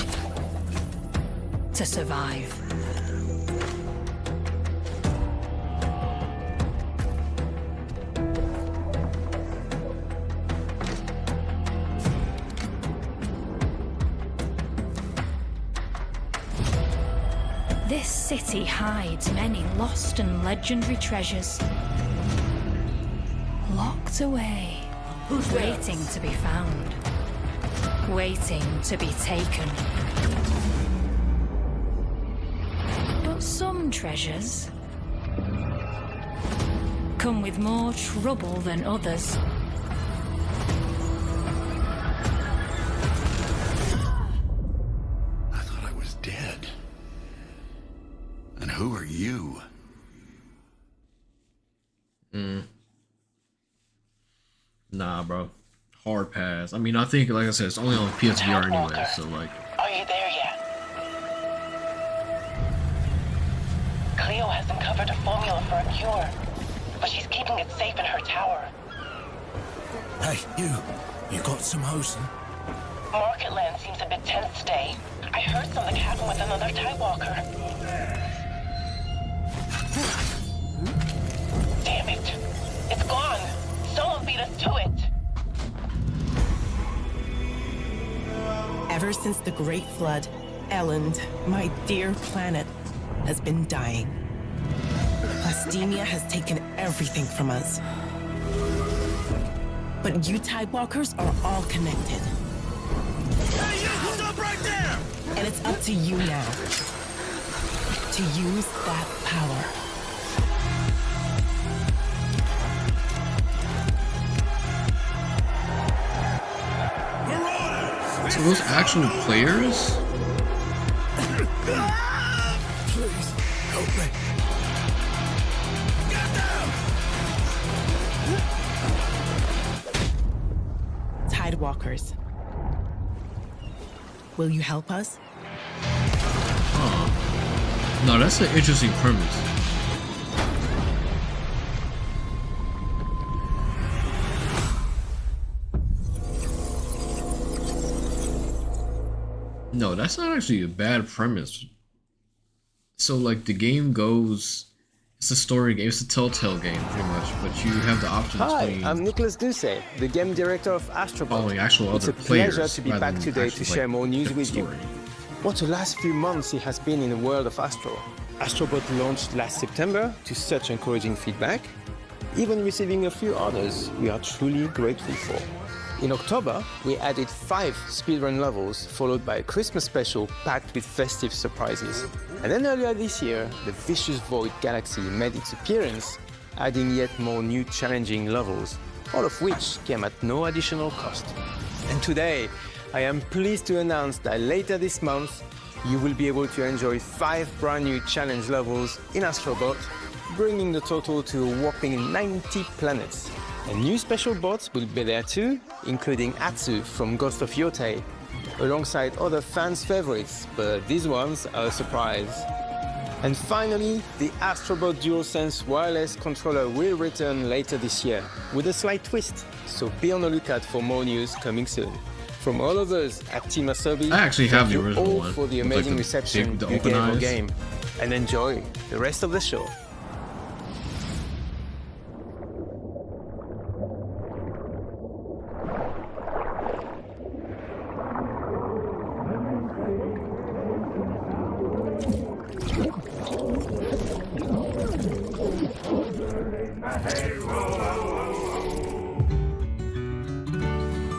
to survive. This city hides many lost and legendary treasures. Locked away, waiting to be found, waiting to be taken. But some treasures come with more trouble than others. I thought I was dead. And who are you? Nah, bro. Hard pass. I mean, I think, like I said, it's only on PSVR anyway, so like. Are you there yet? Cleo has uncovered a formula for a cure, but she's keeping it safe in her tower. Hey, you got some hosen? Market Land seems a bit tense today. I heard something happen with another Tidewalker. Damn it! It's gone! Someone beat us to it! Ever since the Great Flood, Elend, my dear planet, has been dying. Plastemia has taken everything from us. But you Tidewalkers are all connected. Hey, you! Stop right there! And it's up to you now to use that power. So those actual players? Please, help me. Tidewalkers. Will you help us? Huh. No, that's an interesting premise. No, that's not actually a bad premise. So, like, the game goes... It's a story game. It's a Telltale game, pretty much. But you have the option between... Hi, I'm Nicholas Doucet, the game director of Astrobot. Following actual it's other players. It's a pleasure to be back today to share more news with you. What a last few months it has been in the world of Astro. Astrobot launched last September to such encouraging feedback, even receiving a few orders we are truly grateful for. In October, we added 5 speedrun levels, followed by a Christmas special packed with festive surprises. And then earlier this year, the Vicious Void Galaxy made its appearance, adding yet more new challenging levels, all of which came at no additional cost. And today, I am pleased to announce that later this month, you will be able to enjoy 5 brand new challenge levels in Astrobot, bringing the total to a whopping 90 planets. And new special bots will be there too, including Atsu from Ghost of Yotei, alongside other fans' favorites, but these ones are a surprise. And finally, the Astrobot DualSense wireless controller will return later this year, with a slight twist, so be on the lookout for more news coming soon. From all of us at Team Asobi, I actually have the original all one for the with, like, amazing the reception big, the you open gave our eyes. game. and enjoy the rest of the show.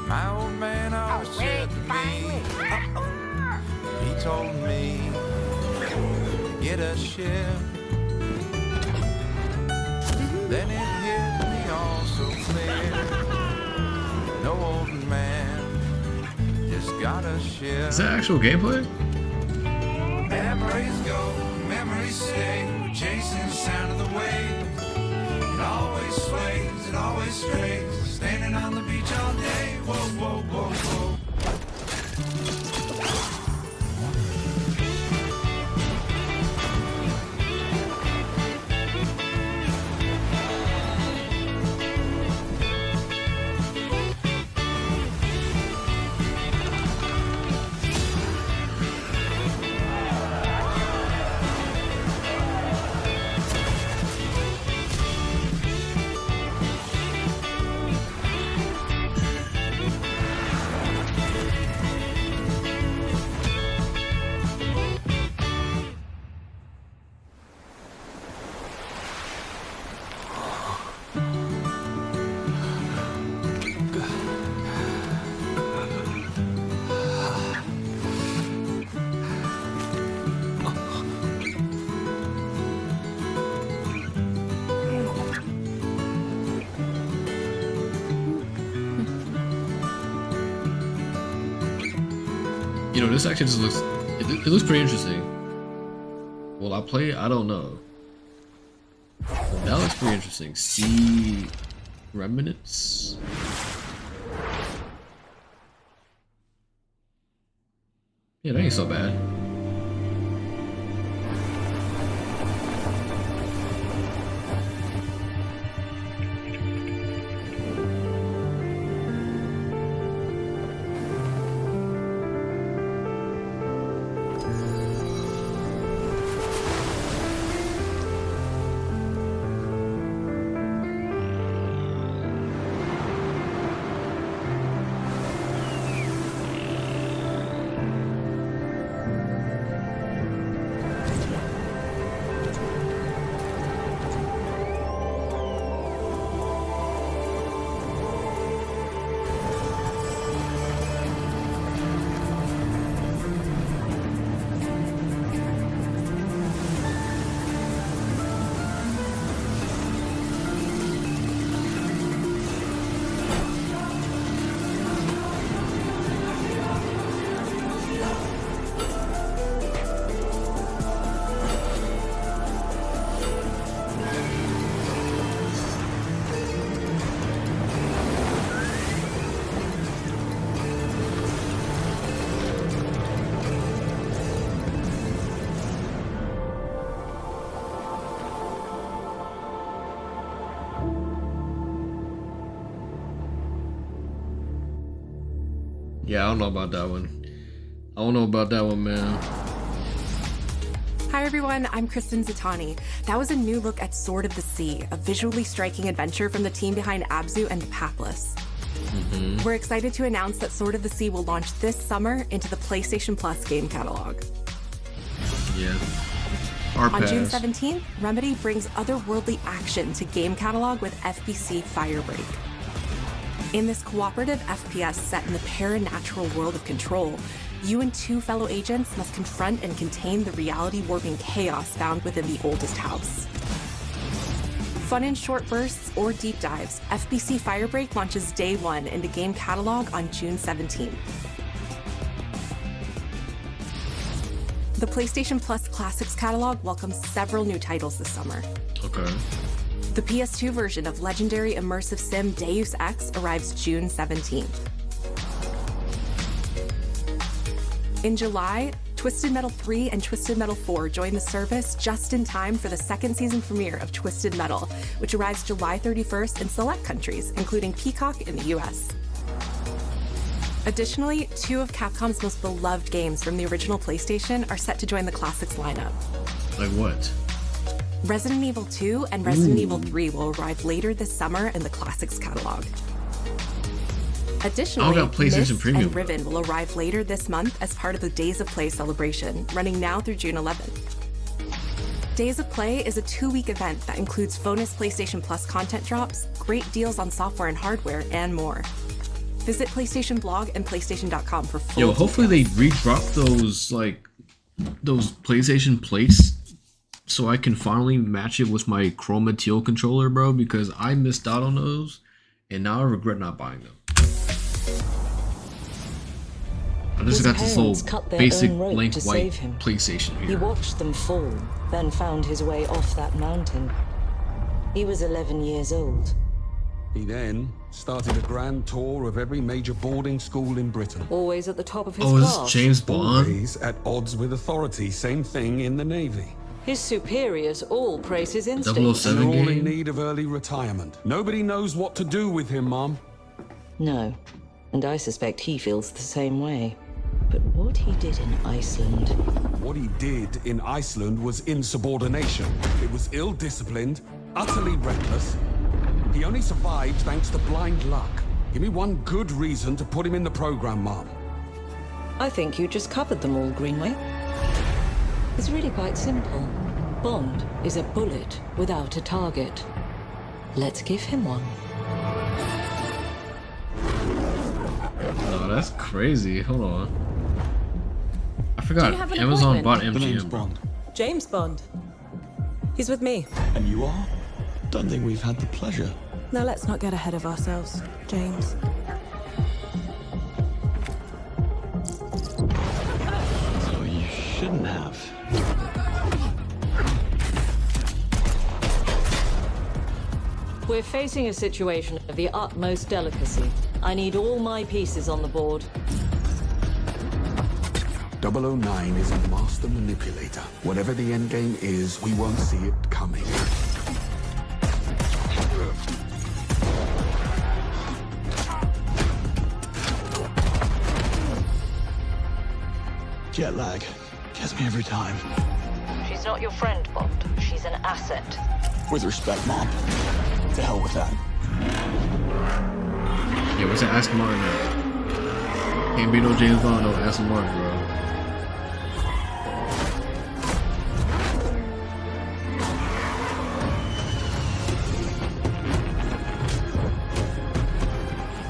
My old man always said to me, he told me to get a ship. Then it hit me all so clear. No old man just got a ship. Is that actual gameplay? Memories go, memories stay. We're chasing the sound of the waves. It always sways, it always strays. Standing on the beach all day. Whoa, whoa, whoa, whoa. You know, this actually just looks, it looks pretty interesting. Will I play it? I don't know. That looks pretty interesting. Sea Remnants? Yeah, that ain't so bad. Yeah, I don't know about that one. I don't know about that one, man. Hi everyone, I'm Kristen Zatani. That was a new look at Sword of the Sea, a visually striking adventure from the team behind Abzu and The Pathless. We're excited to announce that Sword of the Sea will launch this summer into the PlayStation Plus game catalog. Yeah. On June 17th, Remedy brings otherworldly action to game catalog with FBC Firebreak. In this cooperative FPS set in the paranatural world of Control, you and two fellow agents must confront and contain the reality-warping chaos found within the oldest house. Fun in short bursts or deep dives, FBC Firebreak launches day one into game catalog on June 17th. The PlayStation Plus Classics catalog welcomes several new titles this summer. Okay. The PS2 version of legendary immersive sim Deus Ex arrives June 17th. In July, Twisted Metal 3 and Twisted Metal 4 join the service just in time for the second season premiere of Twisted Metal, which arrives July 31st in select countries, including Peacock in the US. Additionally, two of Capcom's most beloved games from the original PlayStation are set to join the Classics lineup. Like what? Resident Evil 2 and Resident Evil 3 will arrive later this summer in the Classics catalog. Additionally, got PlayStation Myst Premium, and Riven will arrive later this month as part of the Days of Play celebration, running now through June 11th. Days of Play is a 2-week event that includes bonus PlayStation Plus content drops, great deals on software and hardware, and more. Visit PlayStation Blog and PlayStation.com for full Yo, hopefully they redrop those PlayStation plates so I can finally match it with my Chroma Teal controller, bro, because I missed out on those and now I regret not buying them. I just got this little basic blank white PlayStation here. He watched them fall, then found his way off that mountain. He was 11 years old. He then started a grand tour of every major boarding school in Britain. Always at the top of his class. class. This James Bond? Always at odds with authority. Same thing in the Navy. His superiors all praise his instincts. And they're all in need of early retirement. Nobody knows what to do with him, Mom. No, and I suspect he feels the same way. But what he did in Iceland... What he did in Iceland was insubordination. It was ill-disciplined, utterly reckless. He only survived thanks to blind luck. Give me one good reason to put him in the program, Mom. I think you just covered them all, Greenway. It's really quite simple. Bond is a bullet without a target. Let's give him one. No, that's crazy. Hold on. I forgot Amazon bought MGM. Bond. James Bond. He's with me. And you are? Don't think we've had the pleasure. Now let's not get ahead of ourselves, James. So you shouldn't have. We're facing a situation of the utmost delicacy. I need all my pieces on the board. 009 is a master manipulator. Whatever the endgame is, we won't see it coming. Jet lag gets me every time. She's not your friend, Bond. She's an asset. With respect, Mom. To hell with that. Yeah, what's that? Ask Martin now. Can't be no James Bond, no Aston Martin, bro.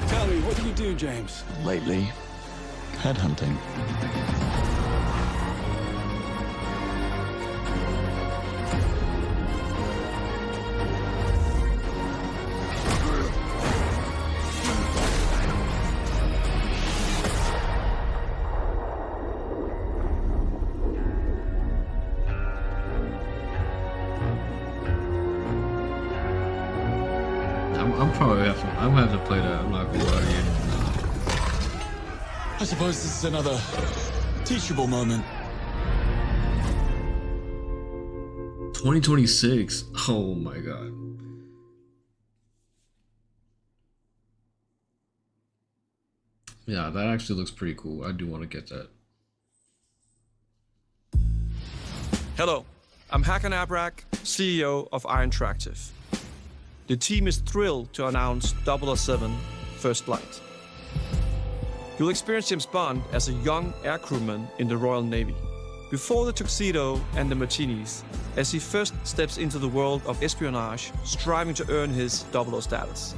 Tell me, what do you do, James? Lately, headhunting. I'm gonna have to play that. I'm not gonna lie to you. I suppose this is another teachable moment. 2026. Oh my god. Yeah, that actually looks pretty cool. I do want to get that. Hello, I'm Hakan Abrak, CEO of Iron Interactive. The team is thrilled to announce 007 First Flight. You'll experience James Bond as a young aircrewman in the Royal Navy, before the tuxedo and the martinis, as he first steps into the world of espionage, striving to earn his 00 status.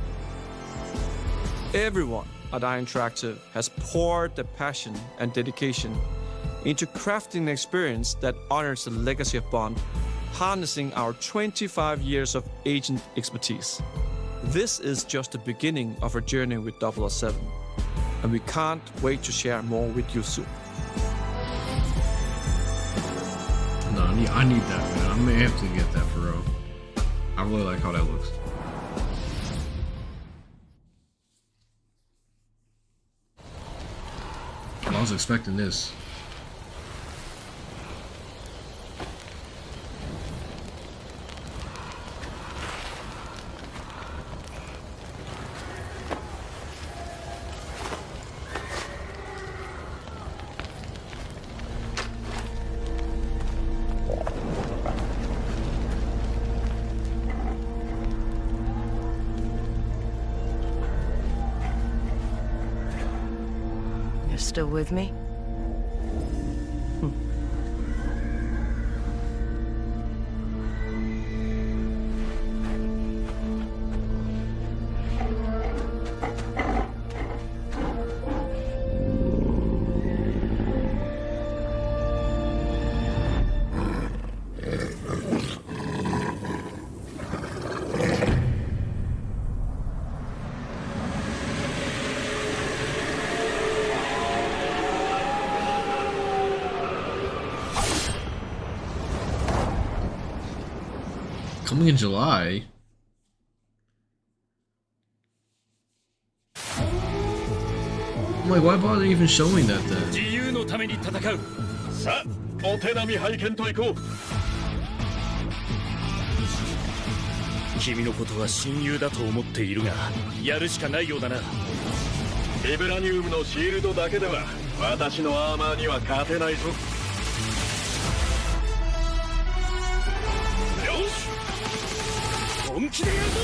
Everyone at Iron Interactive has poured their passion and dedication into crafting an experience that honors the legacy of Bond, harnessing our 25 years of agent expertise. This is just the beginning of our journey with 007, and we can't wait to share more with you soon. No, I need that, man. I may have to get that for real. I really like how that looks. I was expecting this. still with me? Coming in July. I'm like, why bother even showing that then? 自由のために戦う。さあ、お手並み拝見といこう。君のことは親友だと思っているが、やるしかないようだな。ビブラニウムのシールドだけでは私のアーマーには勝てないぞ。よし、本気でやるぞ。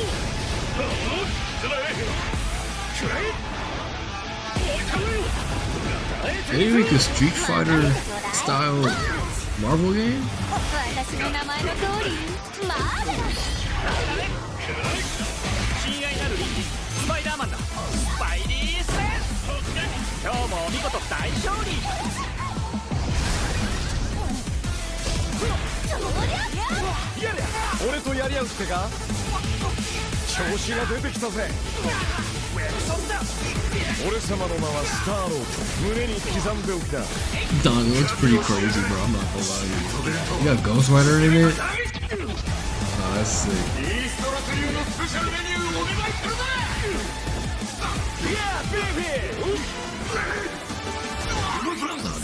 Did they make a Street Fighter style Marvel game? 私の名前の通りマーベラス。親愛なる力スパイダーマンだ。スパイリーセンス。今日もお見事大勝利。俺とやり合うってか？調子が出てきたぜ。俺様の名はスターロード。胸に刻んでおきな。Dog, it looks pretty crazy, bro. I'm not gonna lie to you. You got Ghost Rider in it? Oh, that's sick.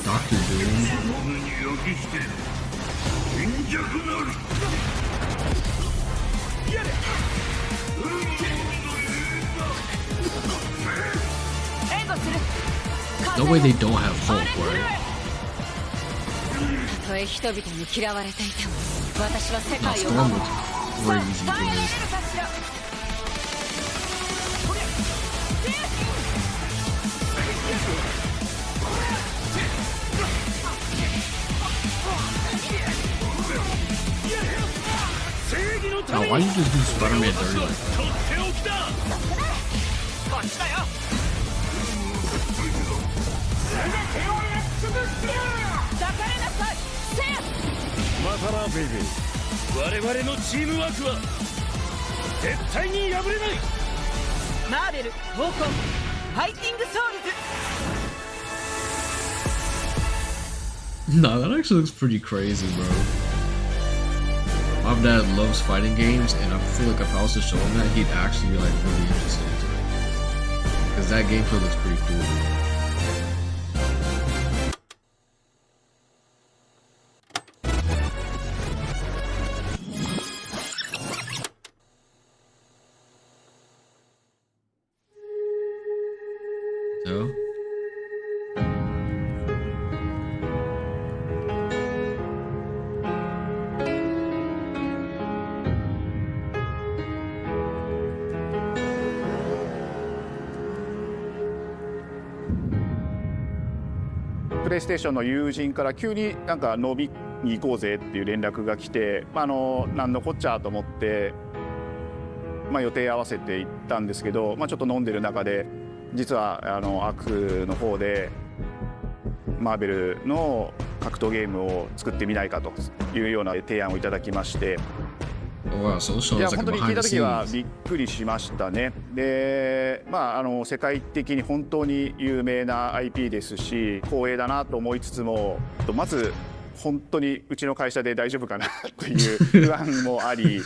Dr. Doom. No way they don't have Hulk, right? たとえ人々に嫌われていても、私は世 No, 界を Storm 守る。 looks crazy good. Oh, why you just do Spider-Man dirty like that? またな、ベイビー。我々のチームワークは絶対に破れない。マーベル闘魂ファイティングソウルズ。 Nah, that actually looks pretty crazy, bro. My dad loves fighting games, and I feel like if I was to show him that, he'd actually be like really interested into it. Because that gameplay looks pretty cool. So? PlayStation プレイステーションの友人から急になんか飲みに行こうぜっていう連絡が来て、なんのこっちゃと思って、予定合わせて行ったんですけど、ちょっと飲んでる中で実はアークの方でマーベルの格闘ゲームを作ってみないかというような提案をいただきまして。いや本当に聞いた時はびっくりしましたね。で、世界的に本当に有名な IP ですし光栄だなと思いつつも、まず本当にうちの会社で大丈夫かなという不安もあり。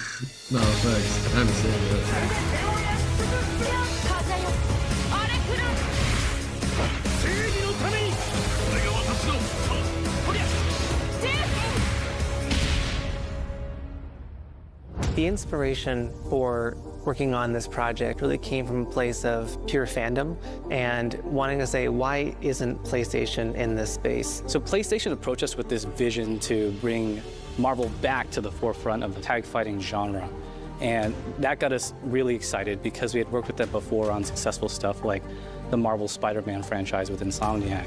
The inspiration for working on this project really came from a place of pure fandom and wanting to say, why isn't PlayStation in this space? So PlayStation approached us with this vision to bring Marvel back to the forefront of the tag fighting genre. And that got us really excited because we had worked with them before on successful stuff like the Marvel Spider-Man franchise with Insomniac.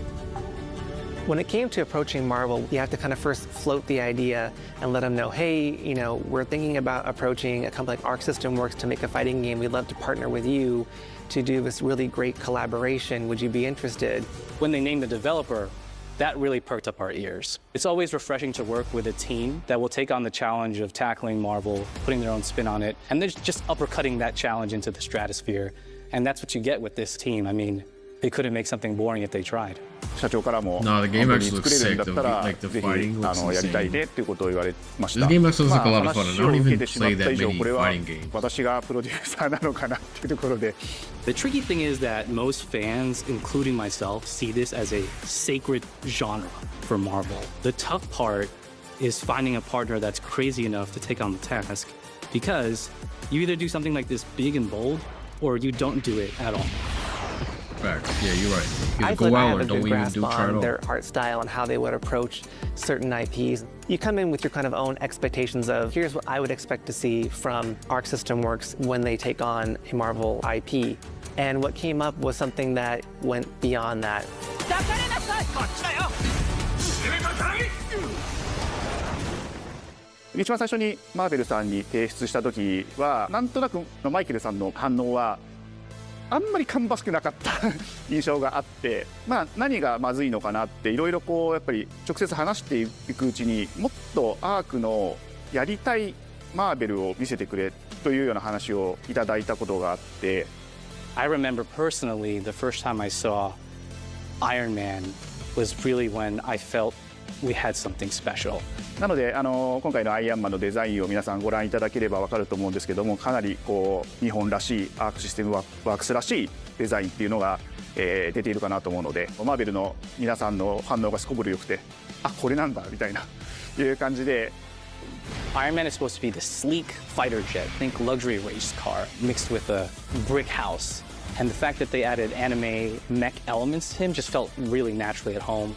When it came to approaching Marvel, you have to kind of first float the idea and let them know, hey, you know, we're thinking about approaching a company like Arc System Works to make a fighting game. We'd love to partner with you to do this really great collaboration. Would you be interested? When they named the developer, that really perked up our ears. It's always refreshing to work with a team that will take on the challenge of tackling Marvel, putting their own spin on it, and they're just uppercutting that challenge into the stratosphere. And that's what you get with this team. I mean, they couldn't make something boring if they tried. 社長からも No, the game 本当に actually 作 looks れるんだ sick. ったら Like the ぜひ fighting looks やりたい insane. ねっていうことを言われました。 This game actually looks like a lot of fun. I 話を don't 受け even てしま play った that 以上 many これは fighting games. 私がプロデューサーなのかなっていうところで。 The tricky thing is that most fans, including myself, see this as a sacred genre for Marvel. The tough part is finding a partner that's crazy enough to take on the task, because you either do something like this big and bold, or you don't do it at all. Facts. Yeah, you're right. I Either feel go like I out have or a don't good even grasp do try at on all. their art style and how they would approach certain IPs. You come in with your kind of own expectations of, here's what I would expect to see from Arc System Works when they take on a Marvel IP. And what came up was something that went beyond that. 一番最初にマーベルさんに提出した時はなんとなくマイケルさんの反応はあんまり芳しくなかった印象があって、まあ、何がまずいのかなっていろいろこうやっぱり直接話していくうちにもっとアークのやりたいマーベルを見せてくれというような話をいただいたことがあって。 I remember personally the first time I saw Iron Man was really when I felt we had something special. なので今回のアイアンマンのデザインを皆さんご覧いただければ分かると思うんですけども、かなりこう日本らしいアークシステムワークスらしいデザインっていうのが、出ているかなと思うので、マーベルの皆さんの反応がすこぶる良くて、あ、これなんだみたいないう感じで。 Iron Man is supposed to be the sleek fighter jet, think luxury race car mixed with a brick house. And the fact that they added anime mech elements to him just felt really naturally at home.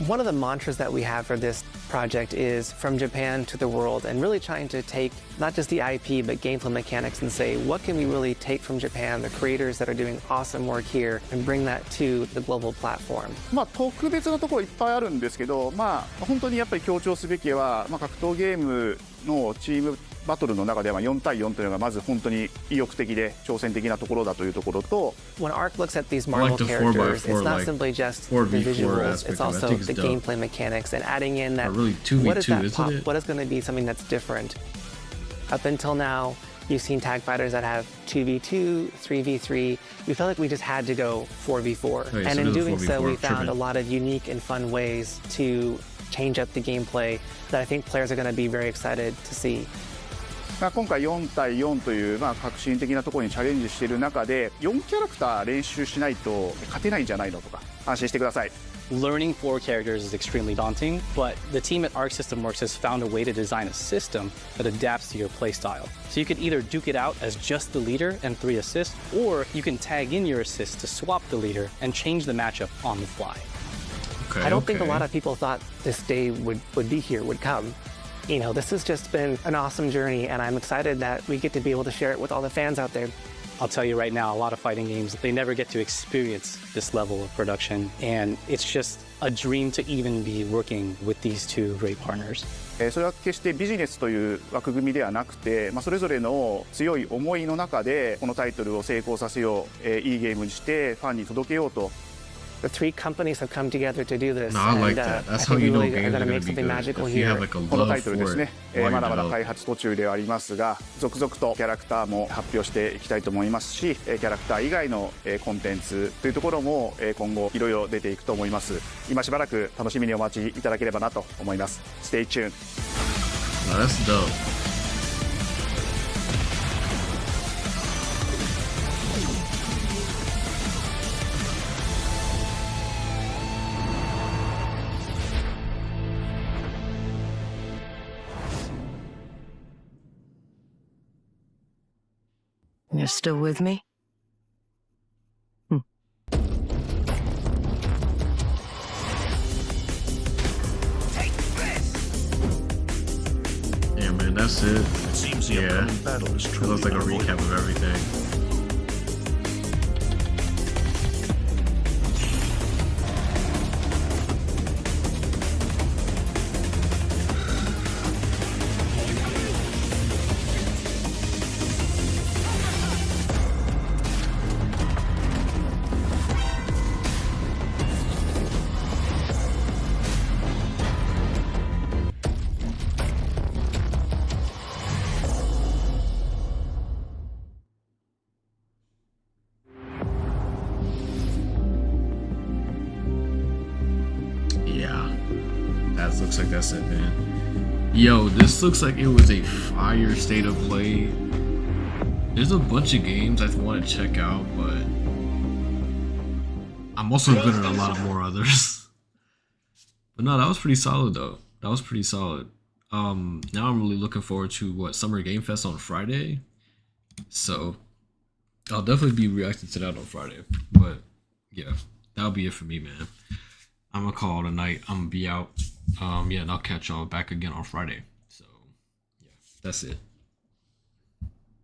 One of the mantras that we have for this project is from Japan to the world, and really trying to take not just the IP but gameplay mechanics and say, what can we really take from Japan, the creators that are doing awesome work here, and bring that to the global platform. まあ特別なところいっぱいあるんですけど、まあ本当にやっぱり強調すべきは、まあ、格闘ゲームのチームバトルの中では4対4というのがまず本当に意欲的で挑戦的なところだというところと。 When Arc looks at these Marvel characters, it's not simply just the visuals, it's also the gameplay mechanics and adding in that what is that pop, what is going to be something that's different. Up until now, you've seen tag fighters that have 2v2, 3v3. We felt like we just had to go 4v4. And in doing so, we found a lot of unique and fun ways to change up the gameplay that I think players are going to be very excited to see. 今回4対4という、まあ、革新的なところにチャレンジしている中で4キャラクター練習しないと勝てないんじゃないのとか安心してください。 Learning 4 characters is extremely daunting, but the team at Arc System Works has found a way to design a system that adapts to your playstyle. So you can either duke it out as just the leader and 3 assists, or you can tag in your assists to swap the leader and change the matchup on the fly. I don't think a lot of people thought this day would be here, would come. You know, this has just been an awesome journey, and I'm excited that we get to be able to share it with all the fans out there. I'll tell you right now, a lot of fighting games, they never get to experience this level of production, and it's just a dream to even be working with these two great partners. それは決してビジネスという枠組みではなくて、まあ、それぞれの強い思いの中でこのタイトルを成功させよう、いいゲームにしてファンに届けようと。 The 3 companies have come together to do this. No, I like that. That's how you know games are going to be good. If you have like a love for it. このタイトルですね。まだまだ開発途中ではありますが、続々とキャラクターも発表していきたいと思いますし、キャラクター以外のコンテンツというところも今後いろいろ出ていくと思います。今しばらく楽しみにお待ちいただければなと思います。Stay tuned. No, that's dope. You're still with me? Yeah, man, that's it. It seems the upcoming battle is truly. It looks like a recap of everything. guys, looks like that's it, man. Yo, this looks like it was a fire state of play. There's a bunch of games I want to check out, but I'm also good at a lot of more others. But no, that was pretty solid though. That was pretty solid. Now I'm really looking forward to Summer Game Fest on Friday. So I'll definitely be reacting to that on Friday. But yeah, that'll be it for me, man. I'm gonna call it a night. I'm gonna be out. Yeah, and I'll catch y'all back again on Friday. So yeah, that's it.